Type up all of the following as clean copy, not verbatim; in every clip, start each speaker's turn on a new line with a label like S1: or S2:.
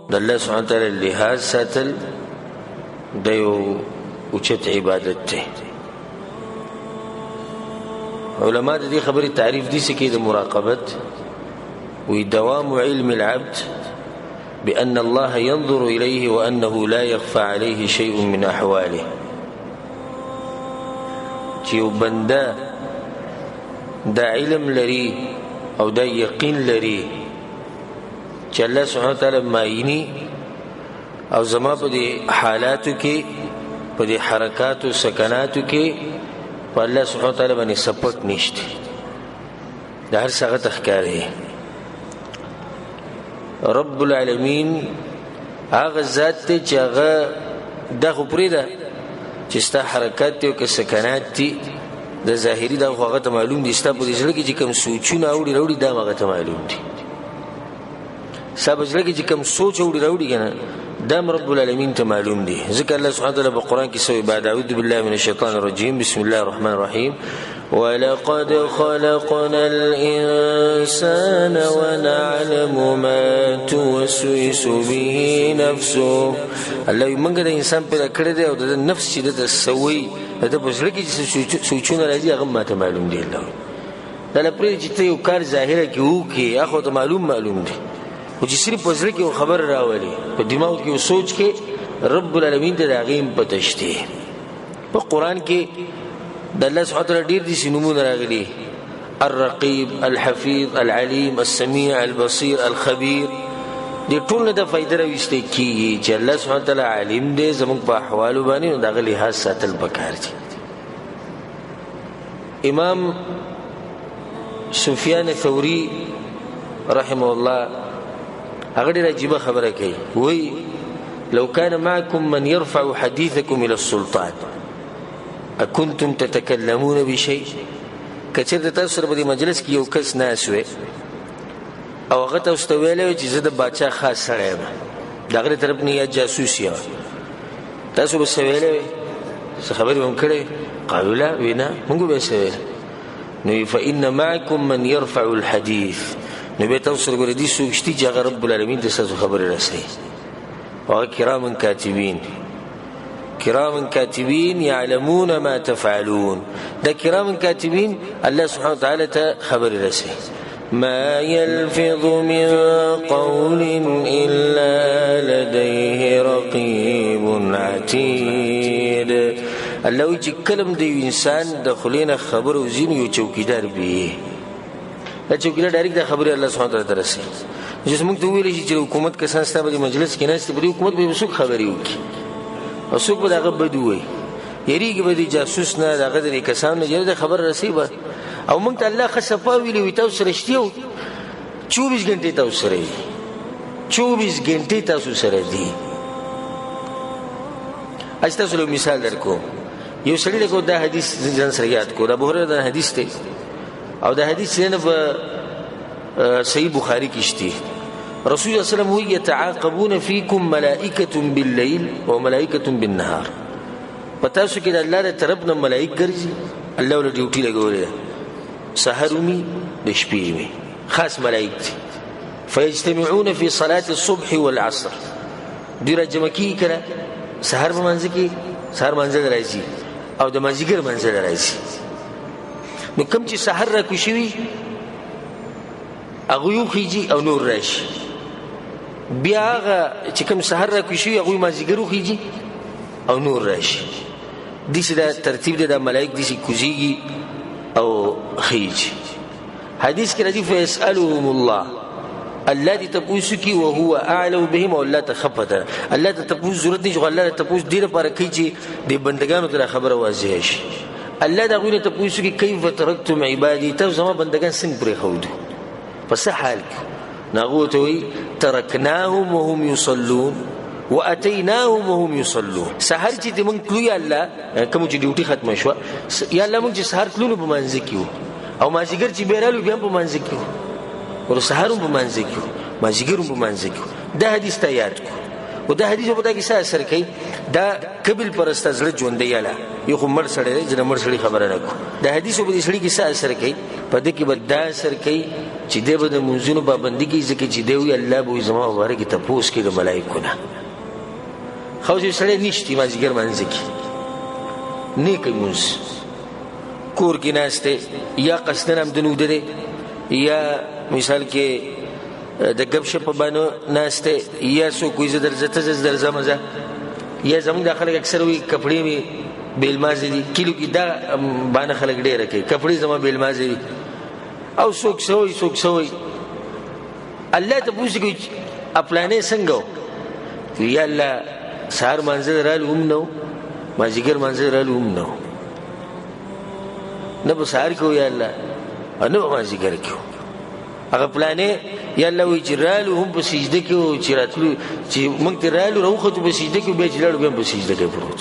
S1: د الله سبحانه وتعالی لحاظ ساتل د یو اوچت عبادت دی. علماء د دې خبرې تعریف دي چې د مراقبت وی دوام علم العبد بأن الله ينظر إليه وأنه لا يخفى عليه شيء من أحواله. چې یو بنده دا علم لري او دا یقین لري چې الله سبحانه وتعالی معینی او زما په دې حالاتو کې په دې حرکاتو سکناتو کې په الله سبحانه وتعالی باندې سپک نشته، دا هر څه تخکاری. رب العالمین هغه ذات ته چې هغه دغه پرې ده چې ستا حرکات ته او که سکنات دي د ظاهري دا هغه ته معلوم دي، ستا په دې زړه کې چې کوم سوچونه اوړي دا هغه ته معلوم دي، ستا په زړه کې چې کوم سوچ اوړي کنه دا رب العالمین ته معلوم دي. ځکه الله سبحانه وتعالی په قرآن کې سوی بعد اعوذ بالله من الشیطان الرجیم بسم الله الرحمن الرحیم ولقد خلقنا الإنسان ونعلم ما توسوس به نفسه. الله یمنګ د انسان پیدا کړی دی او د نفس چې د سوي د بشری کې سوچونه راځي هغه ماته معلوم دي. الله دا لپاره چې ته یو کار ظاهره کې وکي هغه ته معلوم دي، او چې صرف بشری کې خبر راولي په دماغ کې سوچ کې رب العالمین ته راغیم پتشته. په قرآن کې د الله سبحانه وتعالی ډیر دي سنمونه راغلي، الرقیب، الحفیظ، العلیم، السمیع، البصیر، الخبیر. دې ټول نه د فائدې راوستي کیږي چې الله سبحانه وتعالی عالم دی زموږ په احوالو باندې، نو دغه لحاظ ساتل پکار دي. امام سفیان ثوری رحمه الله هغه ډېره عجیبه خبره کوي، وایي لو كان معكم من يرفع حديثكم الى السلطان اكنتم تتكلمون بشيء. کچېرته تاسو سره په مجلس کې یو کس ناست وي او هغه تاسو ته ویلی چې زه د باچا خاص سړی یم، د هغې طرف نه یا جاسوس یم، تاسو به څه ویلی څه خبرې به هم کړی؟ قالوا لا، وی نه موږ به څه ویل. نو فإن معكم من يرفع الحديث، نو بیا تاسو سره ګورې دي څوک شته چې هغه رب العالمین ته ستاسو خبرې رسوي، هغه کرام کاتبین. كرام كاتبين يعلمون ما تفعلون. ده كرام كاتبين الله سبحانه وتعالى خبر رسي ما يلفظ من قول إلا لديه رقيب عتيد. الله يجي كلم دي إنسان دخلين خبر وزين يوچوكيدار بيه، دا چوکیدار ډایرکټ دا خبره الله سبحانه وتعالی درسي. چې موږ ته ویل شي چې حکومت کسان ستاسو په مجلس کې نه ستاسو په حکومت به وسوک خبري وکي او څوک به دغه بدوي یریږي به د جاسوس نه دغه د کسان نه د خبر رسیبه. او موږ ته الله خصفا ویلي وي تاسو سره شتیو 24 غنټې تاسو سره 24 غنټې تاسو سره دي. تاسو له مثال درکو، یو سړی له دا حدیث ځان سره یاد کو، دا بهره دا حدیث دی او دا حدیث نه په صحیح بخاری کې شته. رسول الله صلی الله علیه وسلم يتعاقبون فيكم ملائکه بالليل وملائکه بالنهار. پتا شو کې د الله تر طرف نه ملائک ګرځي، الله ول ډیوټي لګولې سحرومي د شپې می خاص ملائک دي. فيجتمعون في صلاه الصبح والعصر، دی راجم کی کړه سحر منځ کې سحر منځ راځي او د مازیګر منځ راځي. نو کوم چې سحر را کوشي هغه یو خيږي او نور راشي، بیا هغه چې کوم سحر را کوشي هغه مازیګر خيږي او نور راشي. دې دا ترتیب د ملائک دې کوزيږي او خيږي. حدیث کې راځي فيسألهم الله، الله دې تاسو کې او هو اعلم بهم، او الله تخفته الله ته تاسو ضرورت نشي، الله ته تاسو ډیره پر کوي چې د بندگانو ته خبره واضح شي. الله دا غوښنه تاسو کې کیف ترکتم عبادي، تاسو زما بندگان څنګه پرې خو دي پس حال نغوت وي تركناهم وهم يصلون واتيناهم وهم يصلون. سحر چې موږ کلو یا الله کوم چې ډیوټي ختم شو یا الله موږ چې سحر کلو په منځ کې او مازیګر چې بیرالو بیا په منځ کې او سحر په منځ کې مازیګر په منځ کې. دا حدیث ته یاد کو او دا حدیث په دا کې څه اثر کوي دا قبل پرسته زړه ژوندی یاله یو خو مړ سړی دی چې مړ سړي خبره نه کوو دا حدیث په دې سړي کې څه اثر کوي په دې کې به دا اثر کوي چې دی به د منځونو پابندي کوي ځکه چې دی وایي الله به وایي زما په باره کې تپوس کوي د ملایکو نه خو چې سړی نشتی مازدیګر مانځه کې نه کوي مونځ کور کې ناست دی یا قصدن همدن اوده دی یا مثال کې د ګپ شپ باندې ناست دی یا څوک وایي زه درځه ته زه درځم زه یا زمونږ دا خلک اکثر وایي کپړې مې بېلمازې دي کلیو کې دا باندې خلک ډېره کوي کپړې زما بېلمازې دي او څوک څه وایي څوک څه وایي الله ته پوښتنه کوي پلانې څنګه و یا الله سهار مانځه رالو هم نه و مازدیګر مانځه رالو هم نه و نه به سهار کې و یا الله او نه به مازدیګر کې و هغه پلانې یا الله وایي چې رالو هم په سجده کې و چې راتلو چې موږ ته رالو راوختو په سجده کې بیا چې لاړو بیا هم په سجده کې پروت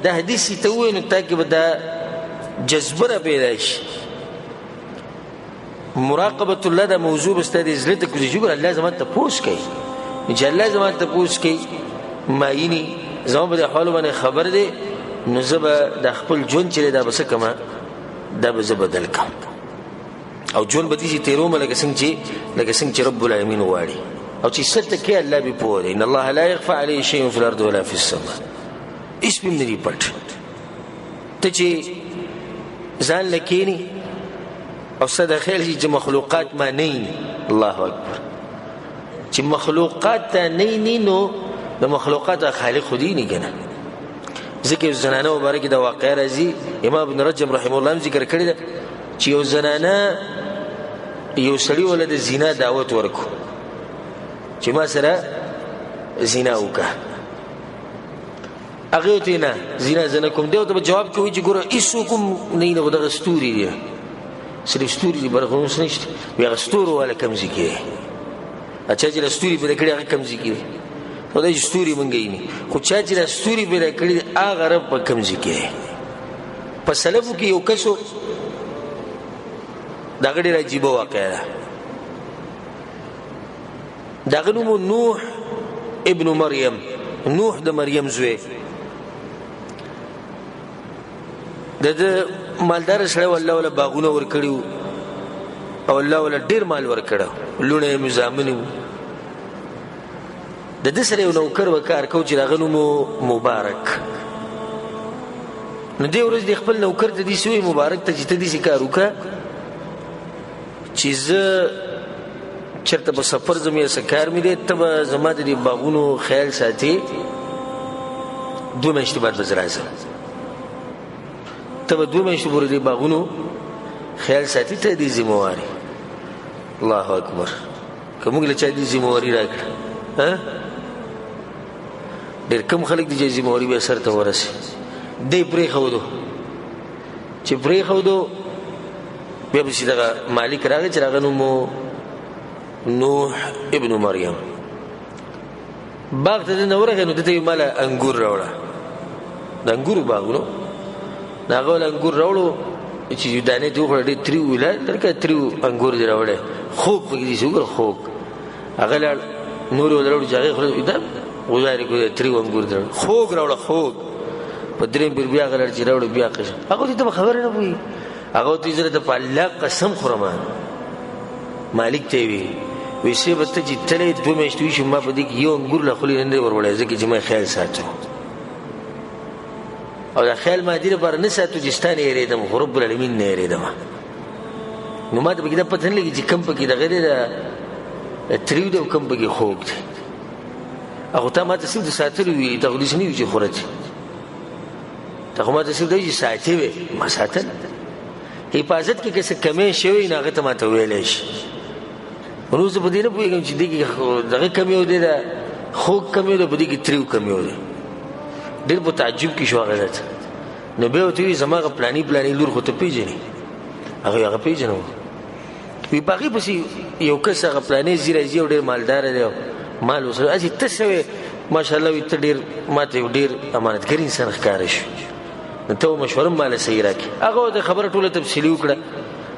S1: دا حدیث چې ته ووایې نو تا کې به دا جذبه را پیدا شي مراقبة الله دا موضوع به ستا د زړه ته کوزي چې ګوره الله زما تپوس کوي چې الله زما تپوس کوي معیني زما په دې احوالو باندې خبر دی نو زه به د خپل ژوند چې دی دا به څه کړم دا به زه بدل کړم او ژوند به داسې تېرومه لکه څنګه چې رب العالمین غواړي او چې څه ته کوي الله به پوه دی ان الله لا يخفى عليه شيء في الارض ولا في السماء هېڅ به هم نه دي پټ ته چې ځان له کښېني او ستا د خیال شي چې مخلوقات ما نه ویني الله اکبر چې مخلوقات ته نه ویني نو د مخلوقات خالق خو دی نه که نه ځکه یو زنانه مبارک کې دا واقعه راځي امام ابن رجب رحمه الله هم ذکر کړې ده چې یو زنانه یو سړي وله د زنا دعوت ورکړو چې ما سره زنا وکړه هغې ورته نه زنا زه نه کوم دی ورته به جواب کې وایي چې ګوره هېڅوک هم نه وي خو دغه ستوري دی صرف ستوري دي برخه اوس نشته وي هغه ستورو والا کم ځای کې دی چا چې دا ستوري پیدا کړي هغه کم ځای کې دی خو دا چې ستوري موږ ویني خو چا چې دا ستوري پیدا کړي دی هغه رب په کم ځای کې دی په سلفو کې یو کس و د هغه ډېره عجیبه واقعه ده د هغه نوم نوح ابن مریم نوح د مریم زوی د مالدار سره والله ولا باغونه ور کړیو او الله ولا ډیر مال ور کړو لونه مزامن د دې سره یو نوکر وکړ کو چې راغلو مبارک نو دې ورځ د خپل نوکر ته دې سوی مبارک ته چې ته دې کار وکړه چې زه چېرته په سفر ځم یا څه کار مې دی ته به زما د دې باغونو خیال ساتي 2 میاشتې بعد به زه راځم ته به 2 میاشتې پورې دې باغونو خیال ساتي ته دې ذمهواري الله اکبر که موږ له چا دې ذمهواري راکړه ډېر کم خلک دي چې ذمهواري بیا سر ته ورسي دی پرېښودو چې پرېښودو بیا پسې دغه مالک راغی چې هغه نوم نوح ابن مریم باغ ته دننه ورغی نو دته یې ماله انګور راوړه د انګورو باغ نو د هغه ول انګور راوړو چې دانې ته وخوړه ډېر تریو ویله لکه تریو انګور دې راوړی خوږ پکې دي چې وګوره خوږ هغه لاړ نور یې ول راوړو چې هغې خورې دا غذارې کړو تریو انګور دې راوړه خوږ راوړه خوږ په درېیم پیر بیا هغه لاړ چې راوړو بیا قسم هغه ته به خبره نه پوهېږي هغه ورته زه ته په الله قسم خورم مالک ته یې وی سې به ته چې تللی 2 میاشتې وشي ما په دې کې یو انګور له خولې نه دی وروړی ځکه چې ما خیال ساتو او دا خیال ما دې لپاره نه ساتو چې ستا نه هېرېدم خو رب العالمین نه هېرېدم نو ما ته پکې دا پته نه لګي چې کم پکې دغه دی د تریو دی او کم پکې خوږ دی هغه تا ما ته صرف د ساتلو وي ته خو داسې نه وي چې خوره چې ته خو ما ته صرف دا وي چې ساتې وې ما ساتل حفاظت کې که څه کمی شوی نو هغه ته ما ته ویلی شي نو زه په دې نه پوهېږم چې دې کې دغه کمی و دی د خوږ کمی و دی په دې کې تریو کمی و دی ډېر په تعجب کې شو هغه ته نو بیا ورته وایي زما هغه پلاني لور خو ته پېژنې هغه پېژنم وي په هغې پسې یو کس هغه پلانې ځي راځي او ډېر مالداره دی مال ورسره هسې ته څه وې ماشاءالله وي ته ډېر ما ته یو ډېر امانتګر انسان ښکاره شو نو ته مشوره هم ماله صحیح راکړې هغه ورته خبره ټوله تفصیلي وکړه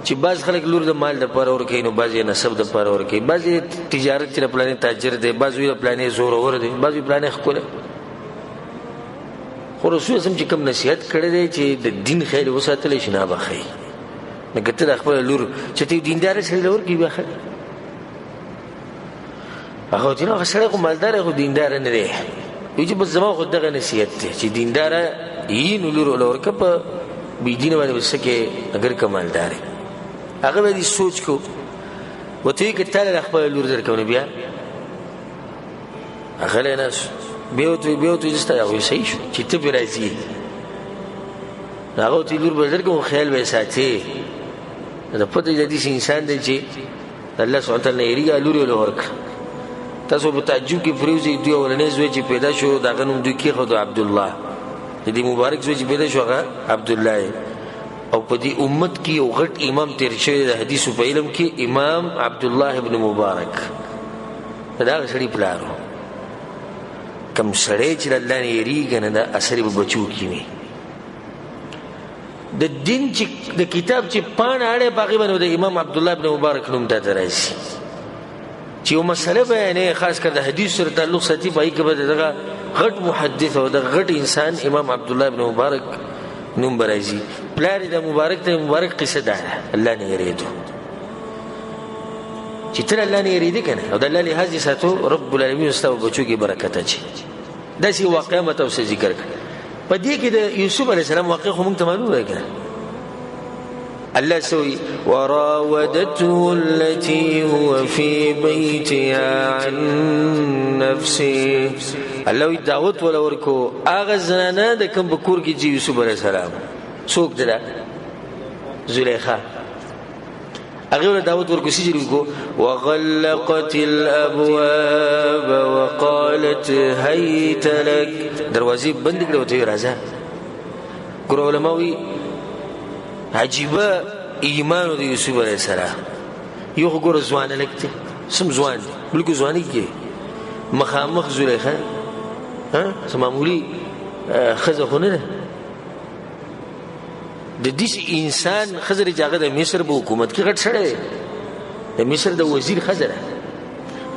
S1: چې بعض خلک لور د مال لپاره ورکوي نو بعض یې نسب لپاره ورکوي، بعض یې تجارت چې د پلانې تاجر دی، بعض یې د پلانې زورور دی، بعض یې پلانې ښکلی. خو رسول اعظم چې کوم نصیحت کړی دی چې د دین خیر وساتلی شي نه به ښایي. لکه ته د خپله لور چې ته دینداره سړي له ورکوي بیا ښه هغه ورته هغه سړی خو مالدار خو دینداره نه دی. وایي چې بس زما خو دغه نصیحت دی چې دینداره یي نو لور له ورکه په بېدینه باندې به څه کې اګر که مالدار یې هغه به دې سوچ کو ورته وایي که تا له خپله لور درکوم نو بیا غلی ناست بیا ورته وایي زه ستا هغه صحیح شو چې ته پرې راځي نو هغه ورته لور به درکوم خیال به یې ساتې د پته د داسې انسان دی چې د الله سبحانه وتعالی نه یېرېږي لور یې له ورکړه. تاسو په تعجب کې پرېوځئ دوی اولنی زوی چې پیدا شو د هغه نوم دوی کېښودو عبدالله، د دې مبارک زوی چې پیدا شو هغه عبدالله. او په دې امت کې یو غټ امام تیر شوی د حدیثو په علم کې امام عبدالله ابن مبارک د هغه سړي پلار و. کوم سړی چې د الله نه یېرېږي نه دا اثر یې په بچو کې وي. د دین چې د کتاب چې پاڼه اړی په هغې باندې د امام عبدالله ابن مبارک نوم تا ته راشي چې یو مسله بیانوي خاص کر د حدیث سره تعلق ساتي په هغې کې به د دغه غټ محدث او د غټ انسان امام عبدالله ابن مبارک نوم به راځي. پلار یې د مبارک ته مبارک قصه دا ده الله نه یېرېدو چې ته الله نه یېرېدې که نه او د الله لحاظ یې ساتو رب العالمین ستا په بچو کې برکت اچي. داسې واقعه مې تاسو ذکر کړه. په دې کې د یوسف علیه السلام واقع خو موږ ته معلوم دی که نه الله سوي وراودته التي هو في بيتها عن نفسه. الله وی دعوت ولا ورکو هغه زنانه د کوم په کور کې چې یوسف علیه السلام څوک ده زلیخا هغه ولا دعوت ورکو چې ورکو وغلقت الابواب وقالت هيت لك دروازې بند کړې وته راځه. ګور علماء وی عجیبه ایمان د یوسف علیه السلام یو خو ګوره ځوانه لږ دی سم ځوان دی بلکې ځوانۍ کې مخامخ زلیخا څه معمولي ښځه خو نه ده د داسې انسان ښځه دی چې هغه د مصر په حکومت کې غټ سړی دی د مصر د وزیر ښځه ده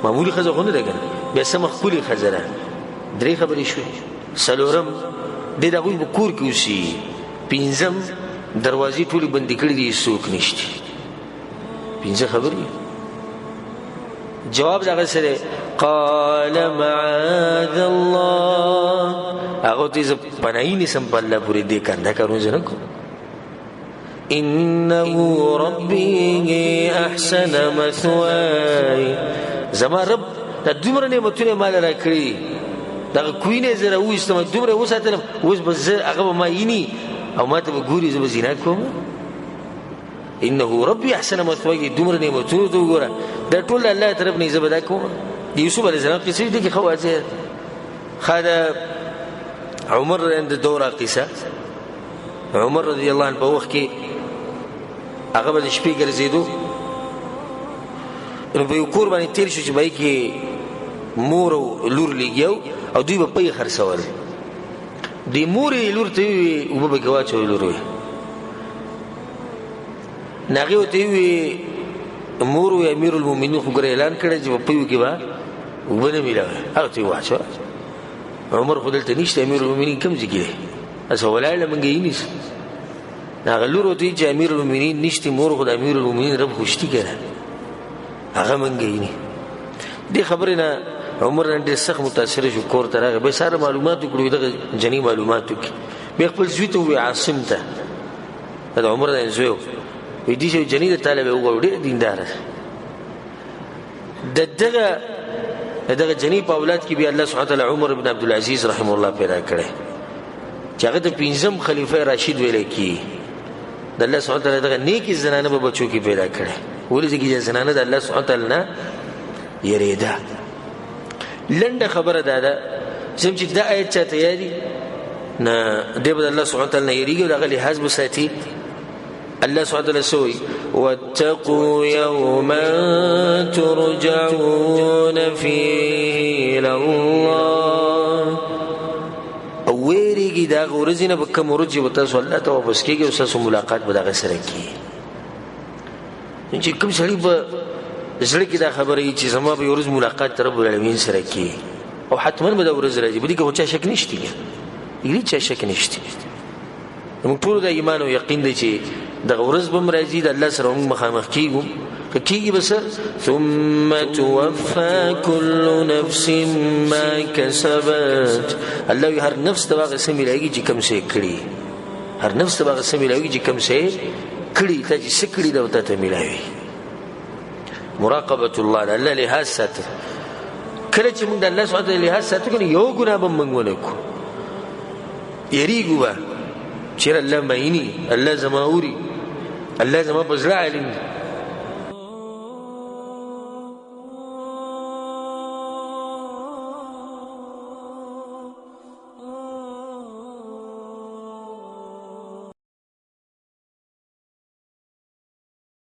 S1: معمولي ښځه خو نه ده که نه بیا سمه ښکلې ښځه ده. درې خبرې شوې. څلورم دی د هغوی په کور کې اوسي. پنځم دروازې ټولې بندې کړې دي څوک نشته. پنځه خبرې. جواب د هغه سره قال معاذ الله هغه ته زه پناهي نیسم په الله پورې دې کنده کارونه زه نه کوم. انه ربي احسن مثواي زما رب دا دومره نعمتونه مال را کړي دغه کوینه زه راویستم دومره وساتلم اوس به زه هغه به ما ییني او ما ته به ګوري زه به زنا کوم. انه ربي احسن مثواي دومره نعمتونه ته وګوره دا ټول الله طرف نه زه به دا کوم. د یوسف علیه السلام قصه دي کې خو واضح خاله عمر عند دوره قصه عمر رضی الله عنه په وخت کې هغه به د شپې ګرځېدو نو په یو کور باندې تېر شو چې به کې مور او لور لګیو او دوی به پۍ خرڅول. د مور یې لور ته وویې اوبه به کې واچوئ لور وی نو هغې ورته وویې مور وی امیر المؤمنین خو ګوره اعلان کړی چې په پیو کې به اوبه نه میلاوی هغه ته یې واچوه. عمر خو دلته نشته امیر المؤمنین کوم ځای کې دی اسه ولاړ له منګه یې نیسه هغه لور ورته چې امیر المؤمنین نشته مور خو د امیر المؤمنین رب خوشتي که نه هغه منګه یې نی. دې خبرې نه عمر نن ډېر سخت متاثره شو کور ته راغی بیا ساره معلومات وکړو دغه جني معلومات وکړي بیا خپل زوی ته ووایي عاصم ته د عمر د زوی وایي دې چې جني د تاله به وګورو ډېر دینداره دغه جني په اولاد کې بیا الله سبحانه وتعالی عمر بن عبدالعزیز رحمه الله پیدا کړی چې هغه د پنځم خلیفه راشد ویلی کېږي. د الله سبحانه وتعالی دغه نیکې زنانه په بچو کې پیدا کړی ولې ځکه چې زنانه د الله سبحانه وتعالی نه یېرېده. لنډه خبره دا ده چې دا آیت چاته یادي نه دی به د الله سبحانه وتعالی نه یېرېږي او د هغه لحاظ به ساتي. الله سبحانه وتعالی سوی واتقوا یوما ترجعون فیه الی الله او ویریږي دا ورځې نه به کوم ورځ به تاسو الله ته واپس کېږئ او ستاسو ملاقات به د هغه سره کېږي. چې کوم سړي په زړه کې دا خبره وي چې زما به یو ورځ ملاقات رب العالمین سره کېږي او حتما به دا ورځ راځي، په دې کې خو چا شک نشته، هیڅ چا شک نشته. موږ ټول دا ایمان او یقین دی چې دغه ورځ به هم راځي، د الله سره موږ مخامخ کېږو. که کېږي به څه؟ ثم توفى كل نفس ما كسبت. الله وایي هر نفس ته به هغه څه میلاږي چې کوم څه یې کړي، هر نفس ته به هغه څه میلاږي چې کوم څه یې کړي، تا چې څه کړي دا ته میلاوي. مراقبة الله، د الله لحاظ ساته. کله چې موږ د الله سبحانه وتعالی لحاظ ساتو کنه یو ګناه به موږ ونه کړو، یریږو به چېرې الله معیني، الله زما اوري، الله زما په زړه عالم دی.